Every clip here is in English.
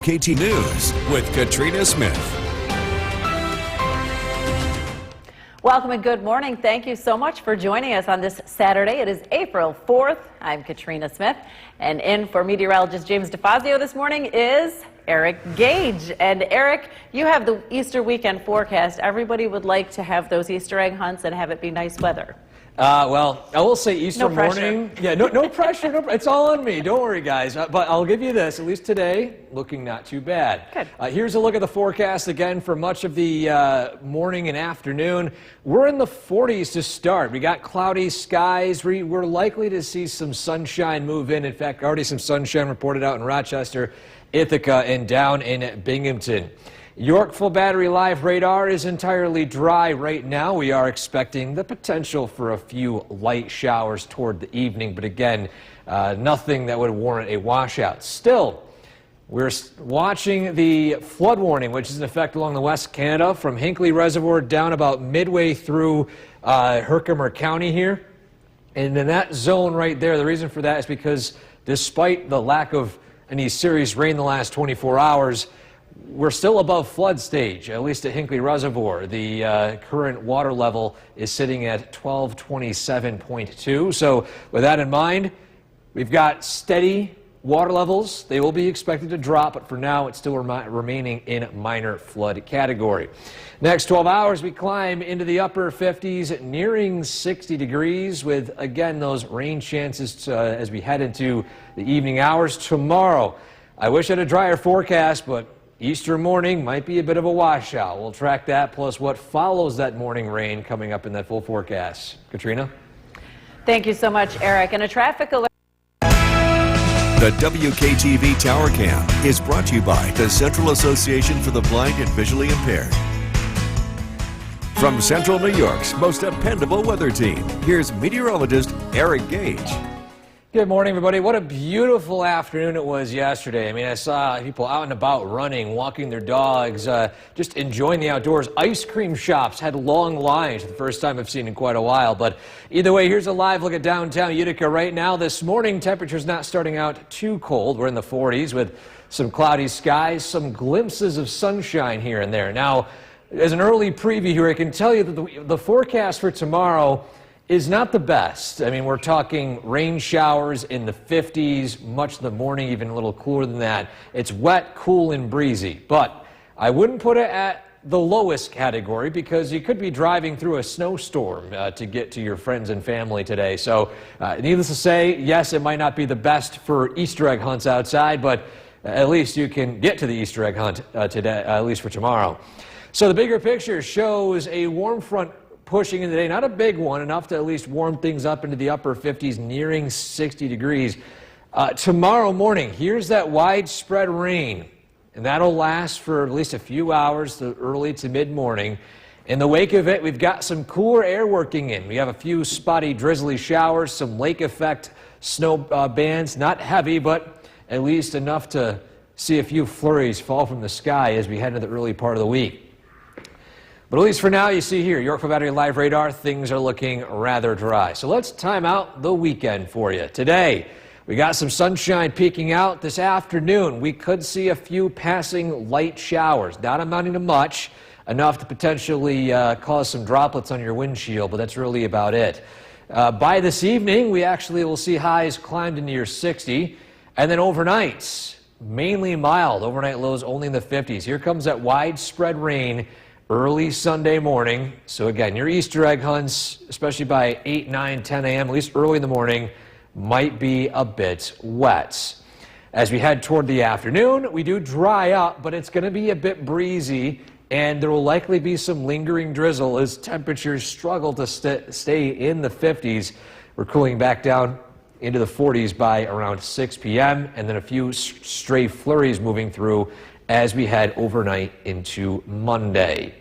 KT News with Katrina Smith. Welcome and good morning. Thank you so much for joining us on this Saturday. It is April 4th. I'm Katrina Smith, and in for meteorologist James DeFazio this morning is Eric Gage. And Eric, you have the Easter weekend forecast. Everybody would like to have those Easter egg hunts and have it be nice weather. Well, I will say Easter morning. Pressure. Yeah, no pressure. It's all on me. Don't worry, guys. But I'll give you this. At least today, looking not too bad. Good. Here's a look at the forecast again for much of the morning and afternoon. We're in the 40s to start. We got cloudy skies. We're likely to see some sunshine move in. In fact, already some sunshine reported out in Rochester, Ithaca, and down in Binghamton. Yorkville Battery Live radar is entirely dry right now. We are expecting the potential for a few light showers toward the evening, but again, nothing that would warrant a washout. Still, we're watching the flood warning, which is in effect along the West Canada from Hinckley Reservoir down about midway through Herkimer County here. And in that zone right there, the reason for that is because despite the lack of any serious rain the last 24 hours, we're still above flood stage, at least at Hinckley Reservoir. The current water level is sitting at 1227.2. So with that in mind, we've got steady water levels. They will be expected to drop, but for now it's still remaining in minor flood category. Next 12 hours, we climb into the upper 50s, nearing 60 degrees with, again, those rain chances as we head into the evening hours tomorrow. I wish I had a drier forecast, but Easter morning might be a bit of a washout. We'll track that plus what follows that morning rain coming up in that full forecast. Katrina? Thank you so much, Eric. And a traffic alert. The WKTV Tower Cam is brought to you by the Central Association for the Blind and Visually Impaired. From Central New York's most dependable weather team, here's meteorologist Eric Gage. Good morning, everybody. What a beautiful afternoon it was yesterday. I mean, I saw people out and about running, walking their dogs, just enjoying the outdoors. Ice cream shops had long lines, the first time I've seen in quite a while. But either way, here's a live look at downtown Utica right now. This morning, temperatures not starting out too cold. We're in the 40s with some cloudy skies, some glimpses of sunshine here and there. Now, as an early preview here, I can tell you that the forecast for tomorrow is not the best. I mean, we're talking rain showers in the 50s, much of the morning, even a little cooler than that. It's wet, cool, and breezy. But I wouldn't put it at the lowest category because you could be driving through a snowstorm to get to your friends and family today. So needless to say, yes, it might not be the best for Easter egg hunts outside, but at least you can get to the Easter egg hunt today, at least for tomorrow. So the bigger picture shows a warm front pushing in today, not a big one, enough to at least warm things up into the upper 50s, nearing 60 degrees. Tomorrow morning, here's that widespread rain, and that'll last for at least a few hours, the early to mid-morning. In the wake of it, we've got some cooler air working in. We have a few spotty, drizzly showers, some lake effect snow bands, not heavy, but at least enough to see a few flurries fall from the sky as we head into the early part of the week. But at least for now, you see here, Yorkville Battery Live radar, things are looking rather dry. So let's time out the weekend for you. Today, we got some sunshine peeking out. This afternoon, we could see a few passing light showers, not amounting to much, enough to potentially cause some droplets on your windshield, but that's really about it. By this evening, we actually will see highs climb to near 60, and then overnight, mainly mild. Overnight lows only in the 50s. Here comes that widespread rain early Sunday morning. So again, your Easter egg hunts, especially by 8, 9, 10 a.m., at least early in the morning, might be a bit wet. As we head toward the afternoon, we do dry up, but it's going to be a bit breezy, and there will likely be some lingering drizzle as temperatures struggle to stay in the 50s. We're cooling back down into the 40s by around 6 p.m., and then a few stray flurries moving through as we head overnight into Monday.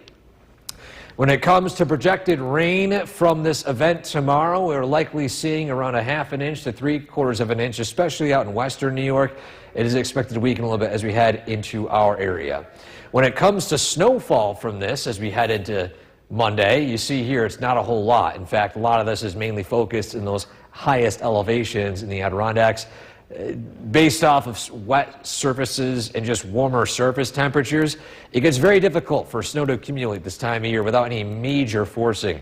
When it comes to projected rain from this event tomorrow, we're likely seeing around a ½ an inch to 3/4 of an inch, especially out in western New York. It is expected to weaken a little bit as we head into our area. When it comes to snowfall from this, as we head into Monday, you see here it's not a whole lot. In fact, a lot of this is mainly focused in those highest elevations in the Adirondacks. based off of wet surfaces and just warmer surface temperatures, it gets very difficult for snow to accumulate this time of year without any major forcing.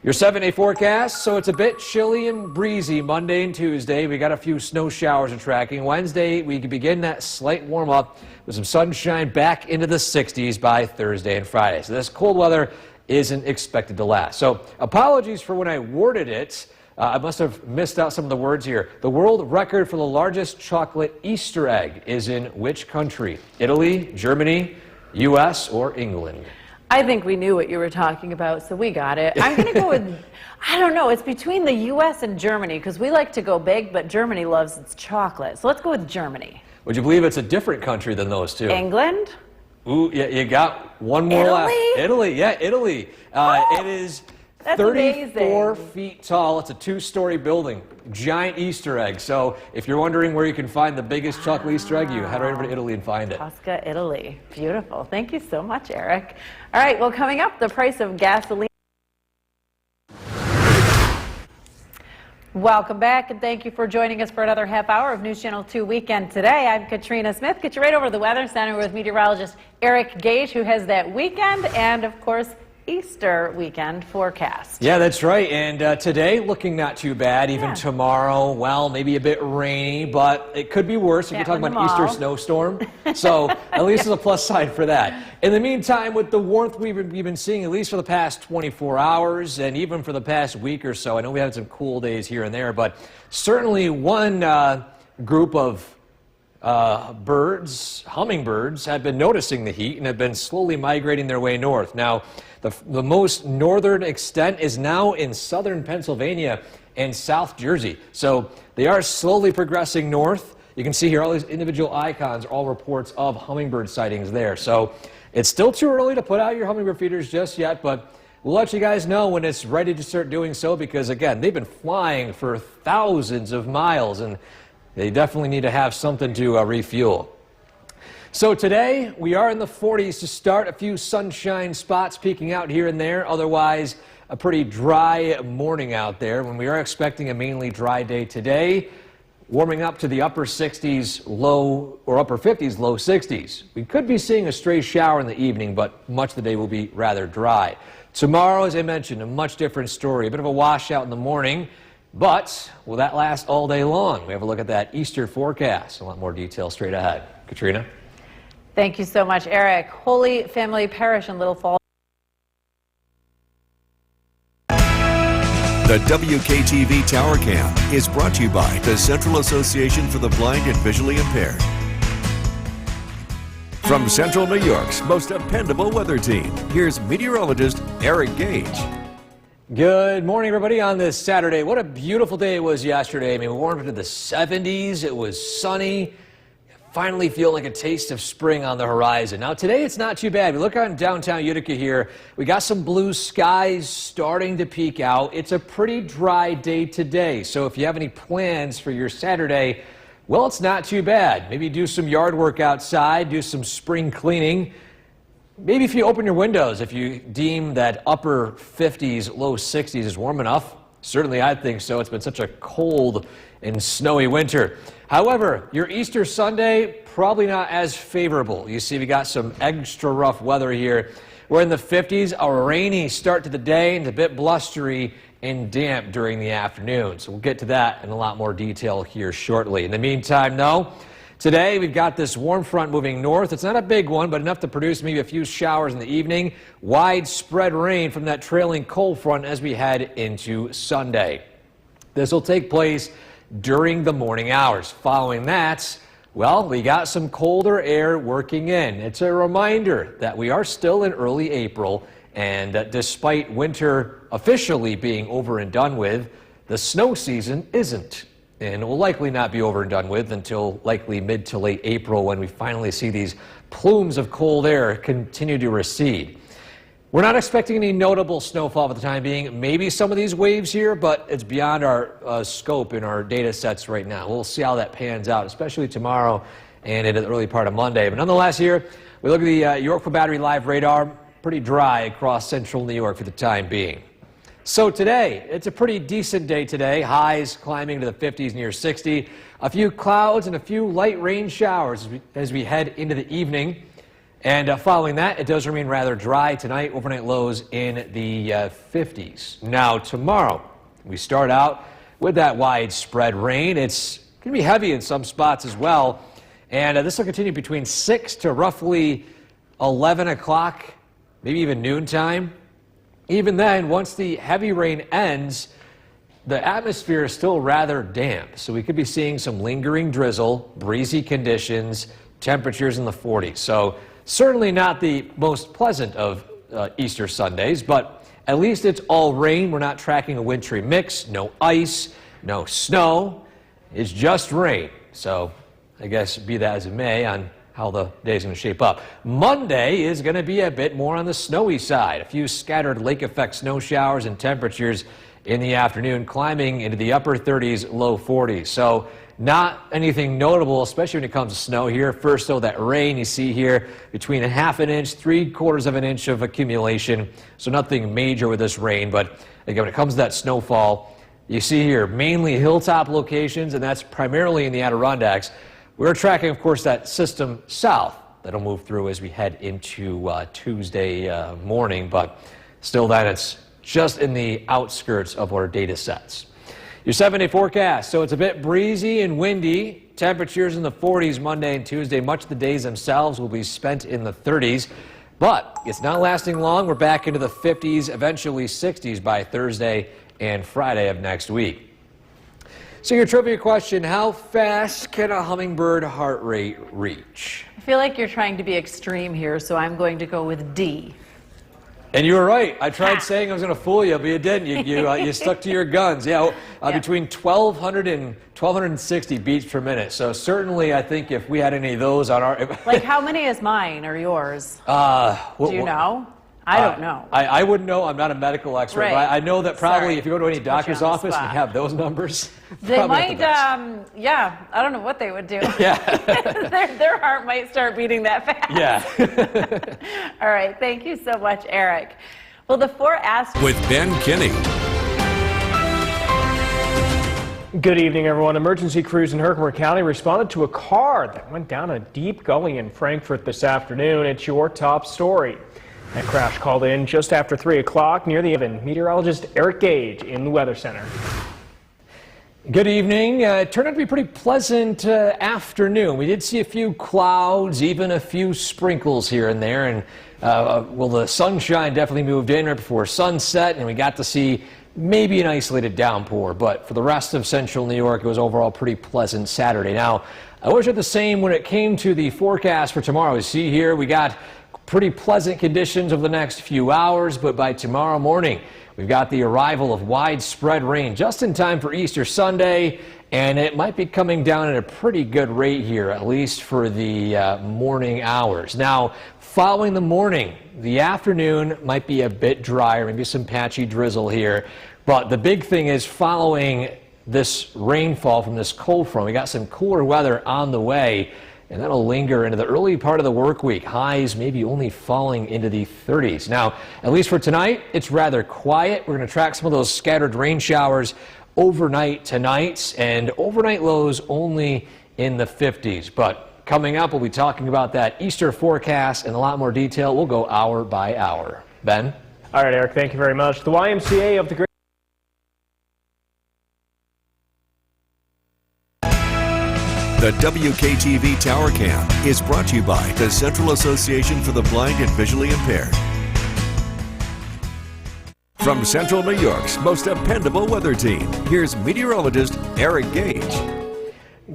Your 7-day forecast, so it's a bit chilly and breezy Monday and Tuesday. We got a few snow showers are tracking. Wednesday, we can begin that slight warm up with some sunshine back into the 60s by Thursday and Friday. So this cold weather isn't expected to last. So apologies for when I worded it. I must have missed out some of the words here. The world record for the largest chocolate Easter egg is in which country? Italy, Germany, U.S., or England? I think we knew what you were talking about, so we got it. I'm going to go with, I don't know, it's between the U.S. and Germany, because we like to go big, but Germany loves its chocolate. So let's go with Germany. Would you believe it's a different country than those two? England? Ooh, yeah, you got one more left. Italy, yeah, Italy. It is 34 feet tall. It's a 2-story building. Giant Easter egg. So if you're wondering where you can find the biggest chocolate Easter egg, you head right over to Italy and find it. Tosca, Italy. Beautiful. Thank you so much, Eric. All right, well, coming up, the price of gasoline. Welcome back, and thank you for joining us for another half hour of News Channel 2 Weekend Today. I'm Katrina Smith. Get you right over to the Weather Center with meteorologist Eric Gage, who has that weekend and, of course, Easter weekend forecast. Yeah, that's right. And today, looking not too bad. Even tomorrow, well, maybe a bit rainy, but it could be worse if you're talking about an Easter snowstorm. So at least there's a plus side for that. In the meantime, with the warmth we've been seeing, at least for the past 24 hours and even for the past week or so, I know we had some cool days here and there, but certainly one group of hummingbirds, have been noticing the heat and have been slowly migrating their way north. Now, the most northern extent is now in southern Pennsylvania and South Jersey. So they are slowly progressing north. You can see here all these individual icons are all reports of hummingbird sightings there. So it's still too early to put out your hummingbird feeders just yet, but we'll let you guys know when it's ready to start doing so, because again, they've been flying for thousands of miles and they definitely need to have something to refuel. So today, we are in the 40s to start. A few sunshine spots peeking out here and there. Otherwise, a pretty dry morning out there. When we are expecting a mainly dry day today, warming up to the upper 60s, low, or upper 50s, low 60s. We could be seeing a stray shower in the evening, but much of the day will be rather dry. Tomorrow, as I mentioned, a much different story. A bit of a washout in the morning. But will that last all day long? We have a look at that Easter forecast. A lot more detail straight ahead. Katrina? Thank you so much, Eric. Holy Family Parish in Little Falls. The WKTV Tower Cam is brought to you by the Central Association for the Blind and Visually Impaired. From Central New York's most dependable weather team, here's meteorologist Eric Gage. Good morning, everybody, on this Saturday. What a beautiful day it was yesterday. I mean, we warmed into the 70s. It was sunny. Finally feel like a taste of spring on the horizon. Now, today it's not too bad. We look around downtown Utica here. We got some blue skies starting to peek out. It's a pretty dry day today. So if you have any plans for your Saturday, well, it's not too bad. Maybe do some yard work outside, do some spring cleaning. Maybe if you open your windows, if you deem that upper 50s, low 60s is warm enough. Certainly I think so. It's been such a cold and snowy winter. However, your Easter Sunday, probably not as favorable. You see, we got some extra rough weather here. We're in the 50s, a rainy start to the day, and a bit blustery and damp during the afternoon. So we'll get to that in a lot more detail here shortly. In the meantime, though, today we've got this warm front moving north. It's not a big one, but enough to produce maybe a few showers in the evening. Widespread rain from that trailing cold front as we head into Sunday. This will take place during the morning hours. Following that, well, we got some colder air working in. It's a reminder that we are still in early April, and that despite winter officially being over and done with, the snow season isn't. And it will likely not be over and done with until likely mid to late April, when we finally see these plumes of cold air continue to recede. We're not expecting any notable snowfall for the time being. Maybe some of these waves here, but it's beyond our scope in our data sets right now. We'll see how that pans out, especially tomorrow and into the early part of Monday. But nonetheless here, we look at the Yorkville Battery Live radar. Pretty dry across central New York for the time being. So today, it's a pretty decent day today. Highs climbing to the 50s, near 60. A few clouds and a few light rain showers as we head into the evening. And following that, it does remain rather dry tonight. Overnight lows in the 50s. Now tomorrow, we start out with that widespread rain. It's going to be heavy in some spots as well. And this will continue between 6 to roughly 11 o'clock, maybe even noontime. Even then, once the heavy rain ends, the atmosphere is still rather damp. So we could be seeing some lingering drizzle, breezy conditions, temperatures in the 40s. So certainly not the most pleasant of Easter Sundays, but at least it's all rain. We're not tracking a wintry mix, no ice, no snow. It's just rain. So I guess be that as it may on how the day's going to shape up. Monday is going to be a bit more on the snowy side. A few scattered lake effect snow showers and temperatures in the afternoon climbing into the upper 30s, low 40s. So not anything notable, especially when it comes to snow here. First, though, that rain you see here between a half an inch, 3/4 of an inch of accumulation. So nothing major with this rain. But again, when it comes to that snowfall, you see here mainly hilltop locations, and that's primarily in the Adirondacks. We're tracking, of course, that system south that'll move through as we head into Tuesday morning, but still that it's just in the outskirts of our data sets. Your 7-day forecast, so it's a bit breezy and windy. Temperatures in the 40s Monday and Tuesday. Much of the days themselves will be spent in the 30s, but it's not lasting long. We're back into the 50s, eventually 60s by Thursday and Friday of next week. So your trivia question, how fast can a hummingbird heart rate reach? I feel like you're trying to be extreme here, so I'm going to go with D. And you were right. I tried saying I was going to fool you, but you didn't. You stuck to your guns. Yeah, between 1,200 and 1,260 beats per minute. So certainly I think if we had any of those on our... Like how many is mine or yours? Do you know? I don't know. I wouldn't know. I'm not a medical expert. Right. But I know that probably Sorry. if you go to any doctor's office and spot. have those numbers, They probably might, not the best. yeah, I don't know what they would do. Yeah. their heart might start beating that fast. Yeah. All right, thank you so much, Eric. Well, the 4 astronauts... With Ben Kinney. Good evening, everyone. Emergency crews in Herkimer County responded to a car that went down a deep gully in Frankfort this afternoon. It's your top story. That crash called in just after 3 o'clock near the event. Meteorologist Eric Gage in the Weather Center. Good evening. It turned out to be a pretty pleasant afternoon. We did see a few clouds, even a few sprinkles here and there. And well, the sunshine definitely moved in right before sunset, and we got to see maybe an isolated downpour. But for the rest of central New York, it was overall pretty pleasant Saturday. Now, I wish it the same when it came to the forecast for tomorrow. You see here, we got pretty pleasant conditions over the next few hours, but by tomorrow morning, we've got the arrival of widespread rain just in time for Easter Sunday, and it might be coming down at a pretty good rate here, at least for the morning hours. Now, following the morning, the afternoon might be a bit drier, maybe some patchy drizzle here, but the big thing is following this rainfall from this cold front, we got some cooler weather on the way. And that'll linger into the early part of the work week. Highs maybe only falling into the 30s. Now, at least for tonight, it's rather quiet. We're going to track some of those scattered rain showers overnight tonight, and overnight lows only in the 50s. But coming up, we'll be talking about that Easter forecast in a lot more detail. We'll go hour by hour. Ben? All right, Eric, thank you very much. The YMCA of the Great The WKTV Tower Cam is brought to you by the Central Association for the Blind and Visually Impaired. From Central New York's most dependable weather team, here's meteorologist Eric Gage.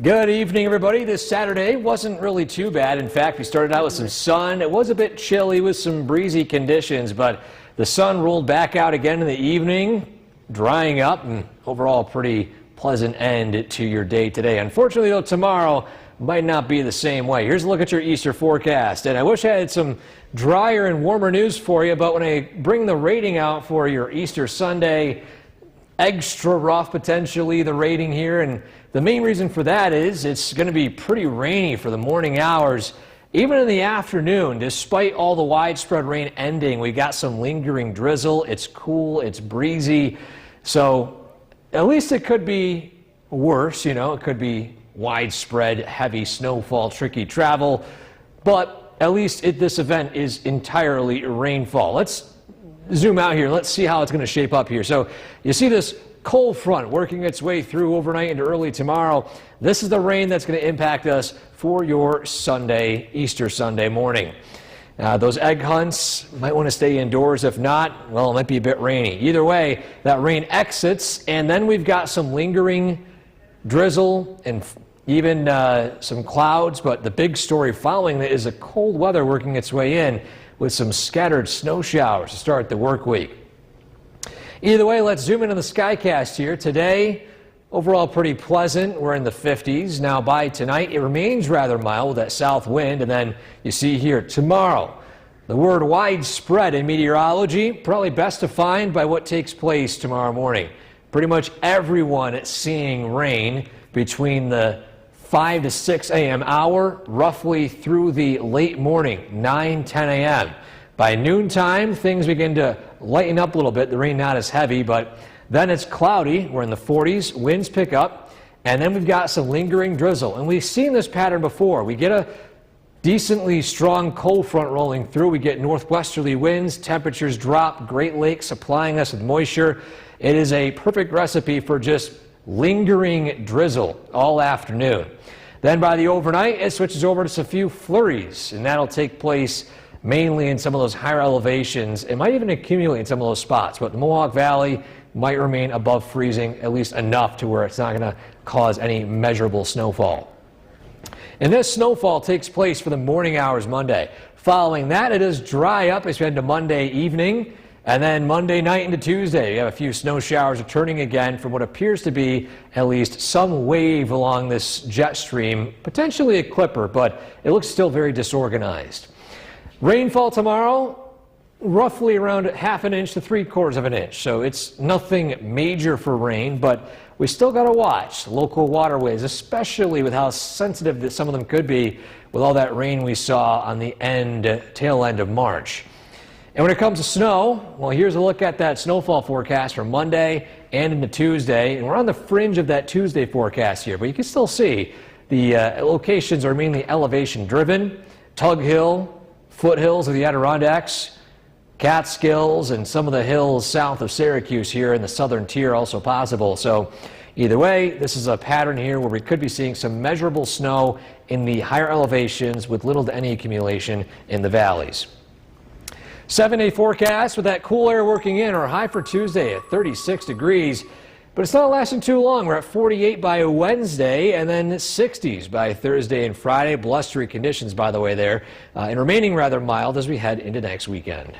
Good evening, everybody. This Saturday wasn't really too bad. In fact, we started out with some sun. It was a bit chilly with some breezy conditions, but the sun rolled back out again in the evening, drying up, and overall pretty pleasant end to your day today. Unfortunately, though, tomorrow might not be the same way. Here's a look at your Easter forecast. And I wish I had some drier and warmer news for you, but when I bring the rating out for your Easter Sunday, extra rough potentially the rating here. And the main reason for that is it's going to be pretty rainy for the morning hours even in the afternoon, despite all the widespread rain ending, we got some lingering drizzle. It's cool, it's breezy, so at least it could be worse, you know, it could be widespread heavy snowfall, tricky travel, but at least this event is entirely rainfall. Let's zoom out here. Let's see how it's going to shape up here. So you see this cold front working its way through overnight into early tomorrow. This is the rain that's going to impact us for your Sunday, Easter Sunday morning. Those egg hunts might want to stay indoors. If not, well, it might be a bit rainy. Either way, that rain exits, and then we've got some lingering drizzle and even some clouds. But the big story following that is a cold weather working its way in with some scattered snow showers to start the work week. Either way, let's zoom into the Skycast here. Today, overall pretty pleasant. We're in the 50s. Now by tonight, it remains rather mild with that south wind. And then you see here tomorrow, the word widespread in meteorology, probably best defined by what takes place tomorrow morning. Pretty much everyone seeing rain between the 5 to 6 a.m. hour, roughly through the late morning, 9, 10 a.m. By noontime, things begin to lighten up a little bit. The rain not as heavy, but then it's cloudy. We're in the 40s. Winds pick up, and then we've got some lingering drizzle. And we've seen this pattern before. We get a decently strong cold front rolling through. We get northwesterly winds. Temperatures drop. Great Lakes supplying us with moisture. It is a perfect recipe for just lingering drizzle all afternoon. Then by the overnight, it switches over to a few flurries, and that'll take place mainly in some of those higher elevations. It might even accumulate in some of those spots, but the Mohawk Valley might remain above freezing, at least enough to where it's not going to cause any measurable snowfall. And this snowfall takes place for the morning hours Monday. Following that, it does dry up as we head into Monday evening, and then Monday night into Tuesday, you have a few snow showers returning again from what appears to be at least some wave along this jet stream, potentially a clipper, but it looks still very disorganized. Rainfall tomorrow, roughly around 1/2 inch to 3/4 of an inch. So it's nothing major for rain, but we still got to watch local waterways, especially with how sensitive that some of them could be with all that rain we saw on the tail end of March. And when it comes to snow, well, here's a look at that snowfall forecast for Monday and into Tuesday. And we're on the fringe of that Tuesday forecast here, but you can still see the locations are mainly elevation driven. Tug Hill, foothills of the Adirondacks, Catskills, and some of the hills south of Syracuse here in the southern tier also possible. So either way, this is a pattern here where we could be seeing some measurable snow in the higher elevations with little to any accumulation in the valleys. 7-day forecast with that cool air working in. Our high for Tuesday at 36 degrees. But it's not lasting too long. We're at 48 by Wednesday and then 60s by Thursday and Friday. Blustery conditions, by the way, there, and remaining rather mild as we head into next weekend.